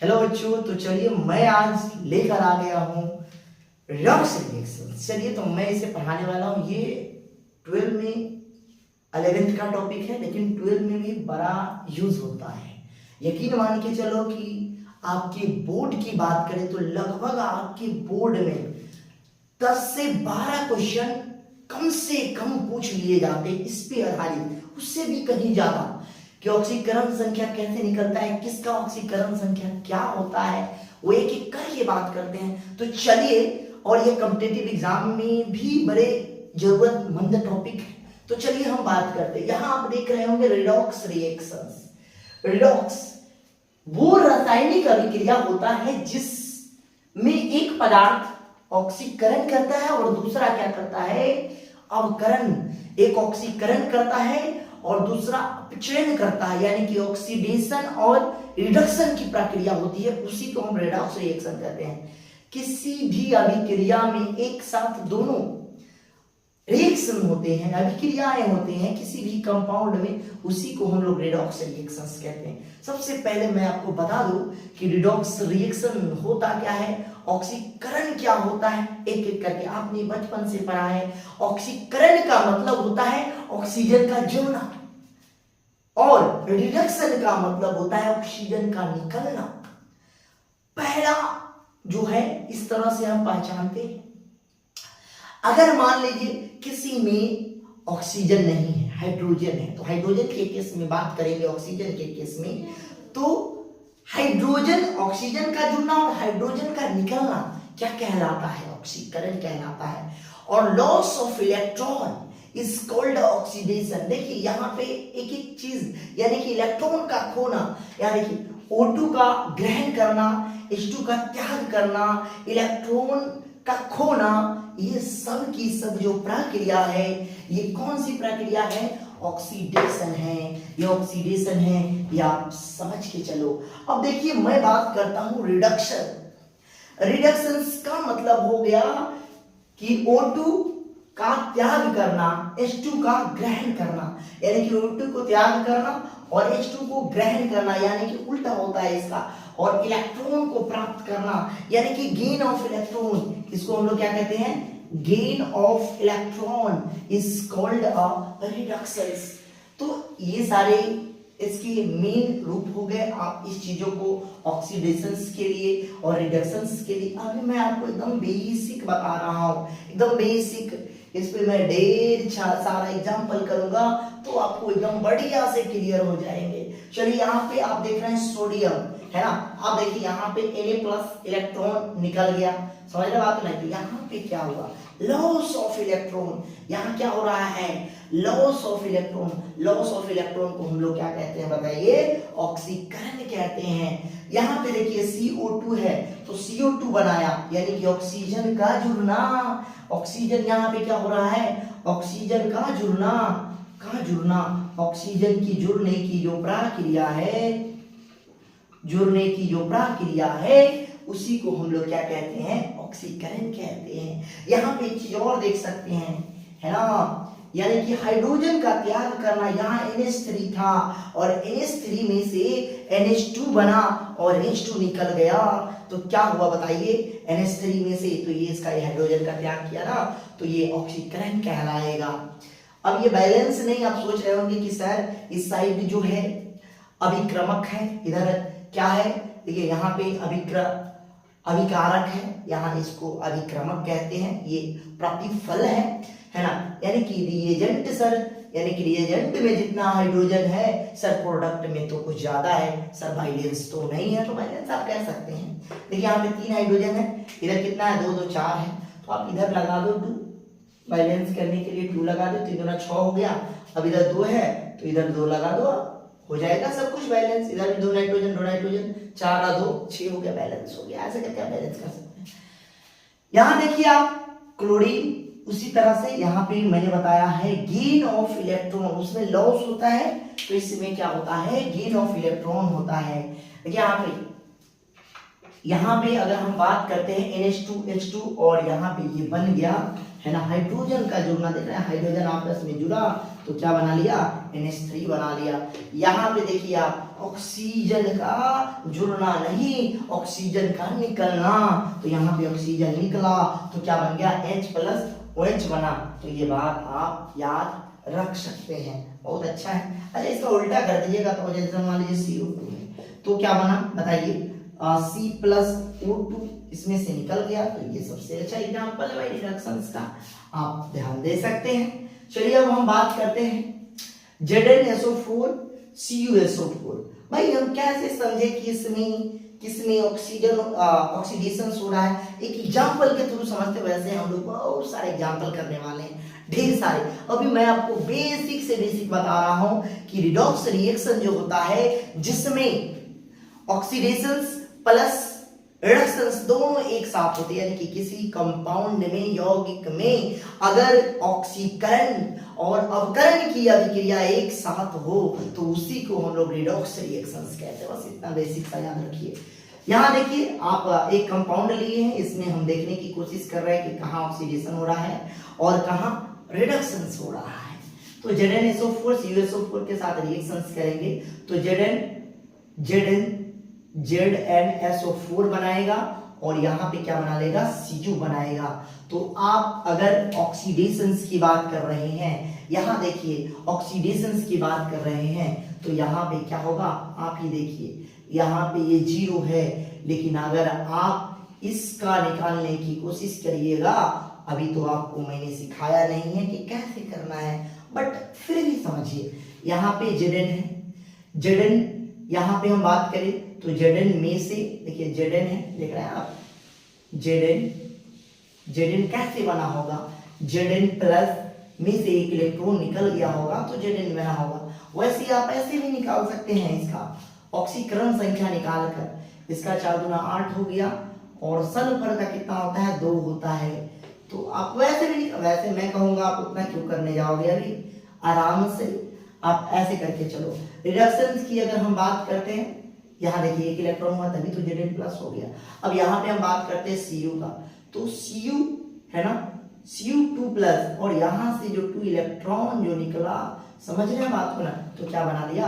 Hello बच्चों, तो चलिए मैं आज लेकर आ गया हूँ रिडॉक्स रिएक्शन। चलिए तो मैं इसे पढ़ाने वाला हूँ। ये 12 में 11th का टॉपिक है, लेकिन 12 में भी बड़ा यूज होता है। यकीन मान के चलो कि आपके बोर्ड की बात करें तो लगभग आपके बोर्ड में 10 से 12 क्वेश्चन कम से कम पूछ लिए जाते हैं इस पे आधारित, उससे भी कहीं ज्यादा कि ऑक्सीकरण संख्या कैसे निकलता है, किसका ऑक्सीकरण संख्या क्या होता है, वो एक एक करके बात करते हैं। तो चलिए, और ये कॉम्पिटिटिव एग्जाम में भी बड़े जरूरतमंद टॉपिक है, तो चलिए हम बात करते हैं। यहाँ आप देख रहे होंगे रिडॉक्स रिएक्शंस। रिडॉक्स वो रासायनिक अभिक्रिया होता है जिसमें एक पदार्थ ऑक्सीकरण करता है और दूसरा क्या करता है, अवकरण। एक ऑक्सीकरण करता है और दूसरा अपचयन करता है, यानी कि ऑक्सीडेशन और रिडक्शन की प्रक्रिया होती है, उसी को हम रेडॉक्स रिएक्शन कहते हैं। किसी भी अभिक्रिया में एक साथ दोनों रिएक्शन होते हैं, अभिक्रियाएं होते हैं किसी भी कंपाउंड में, उसी को हम लोग रेडॉक्स रिएक्शंस कहते हैं। सबसे पहले मैं आपको बता दूं कि रिडॉक्स रिएक्शन होता क्या है, ऑक्सीकरण क्या होता है, एक एक करके आपने बचपन से पढ़ा है। ऑक्सीकरण का मतलब होता है ऑक्सीजन का जुड़ना, और रिडक्शन का मतलब होता है ऑक्सीजन का निकलना। पहला जो है इस तरह से हम पहचानते हैं। अगर मान लीजिए किसी में ऑक्सीजन नहीं है, हाइड्रोजन है, तो हाइड्रोजन के केस में बात करेंगे, ऑक्सीजन के केस में तो हाइड्रोजन, ऑक्सीजन का जुड़ना और हाइड्रोजन का निकलना क्या कहलाता है, ऑक्सीकरण कहलाता है। और loss of electron is called oxidation. देखिए यहाँ पे एक एक चीज, यानी कि इलेक्ट्रॉन का खोना, यानी कि O2 का ग्रहण करना, H2 का त्याग करना, इलेक्ट्रॉन का खोना, ये सब की सब जो प्रक्रिया है, ये कौन सी प्रक्रिया है, ऑक्सीडेशन है। ये ऑक्सीडेशन है, ये आप समझ के चलो। अब देखिए मैं बात करता हूं रिडक्शन। रिडक्शन का मतलब हो गया कि O2 का त्याग करना, H2 का ग्रहण करना, यानी कि O2 को त्याग करना और H2 को ग्रहण करना, यानी कि उल्टा होता है इसका। और इलेक्ट्रॉन को प्राप्त करना, यानी कि गेन ऑफ इलेक्ट्रॉन, इसको हम लोग क्या कहते हैं, gain of electron is called a reduction. तो ये सारे इसके मेन रूप हो गए। आप इस चीजों को ऑक्सीडेशंस के लिए और रिडक्शंस के लिए अभी मैं आपको एकदम बेसिक बता रहा हूँ, एकदम बेसिक। इस पे मैं ढेर सारा एग्जांपल करूंगा तो आपको एकदम बढ़िया से क्लियर हो जाएंगे। चलिए यहाँ पे आप देख रहे हैं सोडियम, है ना। आप देखिए यहाँ पे Na+ इलेक्ट्रॉन निकल गया, समझ रहे बात नहीं। यहाँ पे क्या हुआ, लॉस ऑफ इलेक्ट्रॉन। यहाँ क्या हो रहा है, loss of electron. Loss of electron को हम लोग क्या कहते हैं बताइए, ऑक्सीकरण कहते हैं। यहाँ पे देखिए CO2 है तो CO2 बनाया, यानी कि ऑक्सीजन का जुड़ना। ऑक्सीजन यहाँ पे क्या हो रहा है, ऑक्सीजन का जुड़ना, का जुड़ना, ऑक्सीजन की जुड़ने की जो प्रक्रिया है, जुड़ने की जो प्रक्रिया है, उसी को हम लोग क्या कहते हैं, ऑक्सीकरण कहते हैं। यहाँ पे एक चीज और देख सकते हैं, है ना, यानी कि हाइड्रोजन का त्याग करना। यहाँ NH3 था और NH3 में से NH2 बना और H2 निकल गया, तो क्या हुआ बताइए, NH3 में से तो ये इसका हाइड्रोजन का त्याग किया ना, तो ये ऑक्सीकरण कहलाएगा। अब ये बैलेंस नहीं, आप सोच रहे होंगे कि सर इस साइड जो है अभिक्रमक है, इधर क्या है, देखिए यहाँ पे अभिकारक है, यहाँ इसको अभिक्रमक कहते हैं, ये प्रतिफल है ना। यानी कि रिएजेंट सर, यानी कि रिएजेंट में जितना हाइड्रोजन है सर, प्रोडक्ट में तो कुछ ज्यादा है सर, बैलेंस तो नहीं है, तो बैलेंस आप कह सकते हैं। देखिए यहाँ पे 3 हाइड्रोजन है, इधर कितना है, 2 2 4 है, तो आप इधर लगा दो 2, बैलेंस करने के लिए 2 लगा दो, 3 दूना 6 हो गया। अब इधर 2 है तो इधर 2 लगा दो, हो जाएगा सब कुछ बैलेंस। इधर भी 2 नाइट्रोजन 2 नाइट्रोजन, 4 और 2 6 हो गया, बैलेंस हो गया। ऐसे करके आप बैलेंस कर सकते हैं। यहाँ देखिए आप क्लोरीन, उसी तरह से यहाँ पे मैंने बताया है गेन ऑफ इलेक्ट्रॉन, उसमें लॉस होता है, तो इसमें क्या होता है, गेन ऑफ इलेक्ट्रॉन होता है। देखिए यहाँ पे अगर हम बात करते हैं NH2 H2 और यहाँ पे ये बन गया, है ना, हाइड्रोजन का जुड़ना। देख रहे हैं हाइड्रोजन आपस में जुड़ा तो क्या बना लिया, NH3 बना लिया। यहाँ पे देखिए आप ऑक्सीजन का जुड़ना नहीं, ऑक्सीजन का निकलना। तो यहाँ पे ऑक्सीजन निकला तो क्या बन गया, H+OH बना। तो ये बात आप याद रख सकते हैं, बहुत अच्छा है। अच्छा इसका उल्टा कर दीजिएगा तो जैसे मान लीजिए CO2 है तो क्या बना बताइए, C+O2 इसमें से निकल गया। तो ये सबसे अच्छा एग्जांपल है भाई रिडक्शंस का, आप ध्यान दे सकते हैं। चलिए अब हम बात करते हैं ZnSO4 CuSO4। भाई हम कैसे समझे कि किसमें ऑक्सीडेशन हो रहा है, एक एग्जांपल के थ्रू समझते। वैसे हम लोग बहुत सारे एग्जांपल करने वाले हैं, ढेर सारे। अभी मैं आपको बेसिक से बेसिक बता रहा हूं कि रिडॉक्स रिएक्शन जो होता है जिसमें ऑक्सीडेशंस प्लस रिडक्शंस दोनों एक साथ होते हैं, यानी कि किसी कंपाउंड में यौगिक में अगर ऑक्सीकरण और अवकरण की अभिक्रिया एक साथ हो तो उसी को हम लोग रिडॉक्स रिएक्शंस कहते हैं। बस इतना बेसिक सा याद रखिए। यहाँ देखिए आप एक कंपाउंड लिए हैं, इसमें हम देखने की कोशिश कर रहे हैं कि कहाँ ऑक्सीडेशन हो रहा है और कहाँ रिडक्शंस हो रहा है। तो ZnSO4 CuSO4 के साथ रिएक्शंस करेंगे तो ZnSO4 बनाएगा और यहाँ पे क्या बना लेगा, Cu बनाएगा। तो आप अगर ऑक्सीडेशंस की बात कर रहे हैं, यहाँ देखिए ऑक्सीडेशंस की बात कर रहे हैं तो यहाँ पे क्या होगा, आप ही देखिए यहाँ पे ये 0 है, लेकिन अगर आप इसका निकालने की कोशिश करिएगा, अभी तो आपको मैंने सिखाया नहीं है कि कैसे करना है, बट फिर भी समझिए। यहाँ पे Zn है, Zn यहाँ पे हम बात करें तो Zn में से देखिए Zn है, देख रहे हैं आप, Zn कैसे बना होगा, Zn प्लस में से एक इलेक्ट्रॉन निकल गया होगा तो Zn बना होगा। वैसे आप ऐसे भी निकाल सकते हैं, इसका ऑक्सीकरण संख्या निकाल कर, इसका 4 दूना 8 हो गया और सल्फर का कितना होता है, 2 होता है। तो आप वैसे भी, वैसे मैं कहूंगा आप उतना क्यों करने जाओगे, अभी आराम से आप ऐसे करके चलो। रिडक्शंस की अगर हम बात करते हैं, यहाँ देखिए एक इलेक्ट्रॉन हुआ तभी तो Zn प्लस हो गया। अब यहाँ पे हम बात करते हैं Cu का, तो Cu है ना, Cu2 प्लस और यहाँ से जो 2 इलेक्ट्रॉन जो निकला, समझ रहे हैं बात को ना, तो क्या बना दिया,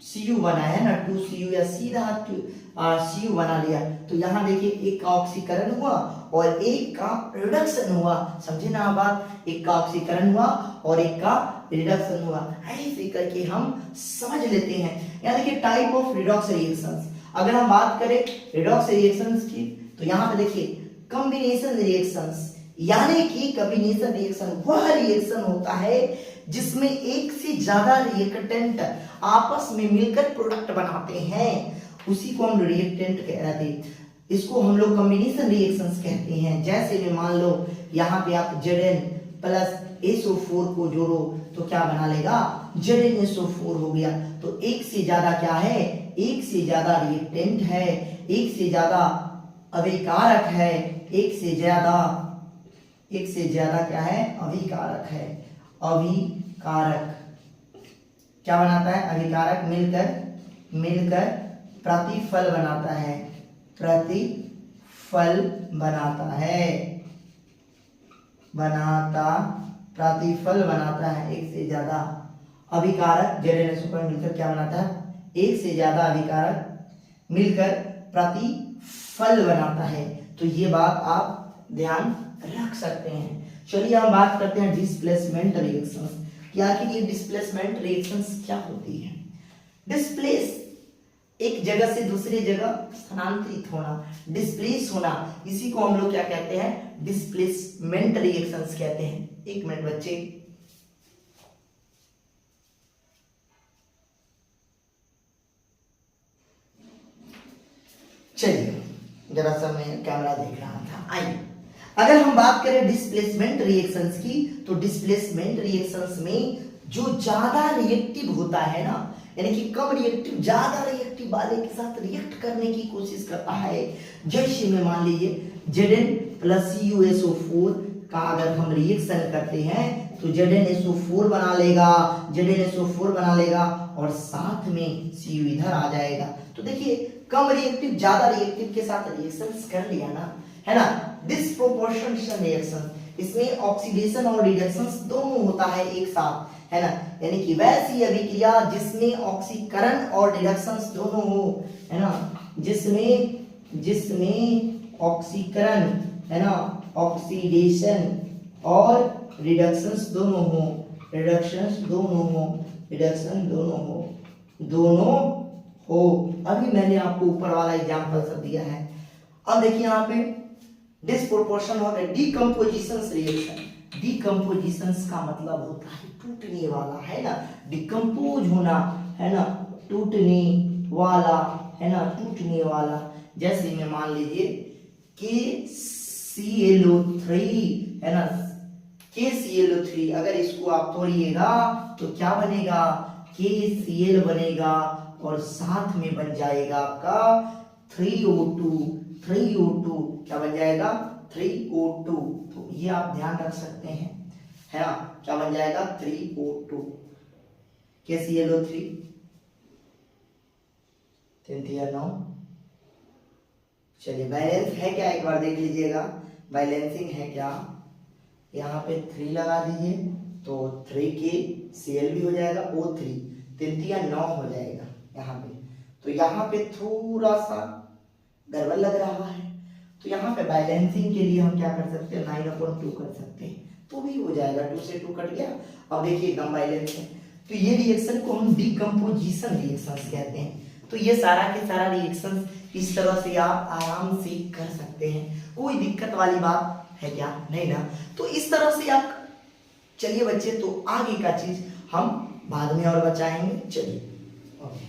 Cu बना है ना, 2Cu या सीधा Cu बना लिया। तो यहाँ देखिए एक का ऑक्सीकरण हुआ और एक का रिडक्शन हुआ, समझे ना बात, एक का ऑक्सीकरण हुआ और एक का रिडक्शन हुआ। ऐसे करके हम समझ लेते हैं। यानी कि टाइप ऑफ रिडॉक्स रिएक्शंस, अगर हम बात करें रिडॉक्स रिएक्शंस की तो यहाँ पे देखिए कॉम्बिनेशन रिएक्शंस, यानी कि कॉम्बिनेशन रिएक्शन वह रिएक्शन होता है जिसमें एक से ज्यादा रिएक्टेंट आपस में मिलकर प्रोडक्ट बनाते हैं, उसी को हम रिएक्टेंट कहते हैं। इसको हम लोग कॉम्बिनेशन रिएक्शंस कहते हैं। जैसे में मान लो यहाँ पे आप Zn प्लस SO4 को जोड़ो तो क्या बना लेगा, ZnSO4 हो गया। तो एक से ज्यादा क्या है, एक से ज्यादा रिएक्टेंट है, एक से ज्यादा अभिकारक है, एक से ज्यादा क्या है, अभिकारक है। अभिकारक क्या बनाता है, अभिकारक मिलकर प्रतिफल बनाता है, प्रतिफल बनाता है। एक से ज्यादा अभिकारक ZnSO4 मिलकर क्या बनाता है, एक से ज्यादा अभिकारक मिलकर प्रतिफल बनाता है। तो ये बात आप ध्यान रख सकते हैं। चलिए हम बात करते हैं डिस्प्लेसमेंट रिएक्शंस कि आखिर ये डिस्प्लेसमेंट रिएक्शंस क्या होती है। डिस्प्लेस एक जगह से दूसरी जगह स्थानांतरित होना, डिस्प्लेस होना, इसी को हम लोग क्या कहते हैं, डिस्प्लेसमेंट रिएक्शंस कहते हैं। एक मिनट बच्चे, चलिए जरा सा मैं कैमरा देख रहा था। आइए अगर हम बात करें डिस्प्लेसमेंट रिएक्शंस की तो डिस्प्लेसमेंट रिएक्शंस में जो ज्यादा रिएक्टिव होता है ना, यानी कि कम रिएक्टिव ज्यादा रिएक्टिव वाले के साथ रिएक्ट करने की कोशिश करता है। जैसे में मान लीजिए Zn प्लस CuSO4 का अगर हम रिएक्शन करते हैं तो ZnSO4 बना लेगा और साथ में Cu इधर आ जाएगा। तो देखिए कम रिएक्टिव ज्यादा रिएक्टिव के साथ रिएक्शंस कर लिया ना, है ना, डिस्प्रोपोर्शनल रिएक्शन, इसमें ऑक्सीडेशन और रिडक्शन दोनों होता है एक साथ। है ना, यानी कि वैसी अभिक्रिया जिसमें ऑक्सीकरण और रिडक्शन दोनों हो, है ना, जिसमें ऑक्सीकरण, है ना, ऑक्सीडेशन और रिडक्शंस दोनों हो, दोनों हो। अभी मैंने आपको ऊपर वाला एग्जांपल सब दिया है। अब देखिए यहाँ पे डिस्प्रोपोर्शन हो गया, डिकम्पोजिशन रिएक्शन। डिकम्पोजिशन का मतलब होता है टूटने वाला, है ना, डिकम्पोज होना, है ना, टूटने वाला, है ना, टूटने वाला। जैसे में मान लीजिए KClO3, है ना, KClO3 अगर इसको आप तोड़िएगा तो क्या बनेगा, KCl बनेगा और साथ में बन जाएगा आपका 3O2 क्या बन जाएगा, 3O2। तो ये आप ध्यान रख सकते हैं, है ना, क्या बन जाएगा 3O2, KClO3 9। चलिए बैलेंस है क्या, एक बार देख लीजिएगा, बैलेंसिंग है क्या। यहाँ पे 3 लगा दीजिए तो 3KCl भी हो जाएगा, O3 3 9 हो जाएगा यहाँ पे। तो यहाँ पे थोड़ा सा गड़बड़ लग रहा है, तो यहाँ पे बैलेंसिंग के लिए हम क्या कर सकते हैं, 9/2 कर सकते हैं, तो भी हो जाएगा, 2 से 2 कट गया। अब देखिए एकदम बैलेंस है। तो ये रिएक्शन को हम डिकम्पोजिशन रिएक्शंस कहते हैं। तो ये सारा के सारा रिएक्शन इस तरह से आप आराम से कर सकते हैं, कोई दिक्कत वाली बात है क्या, नहीं ना। तो इस तरह से आप चलिए बच्चे, तो आगे का चीज हम बाद में और बचाएंगे। चलिए ओके।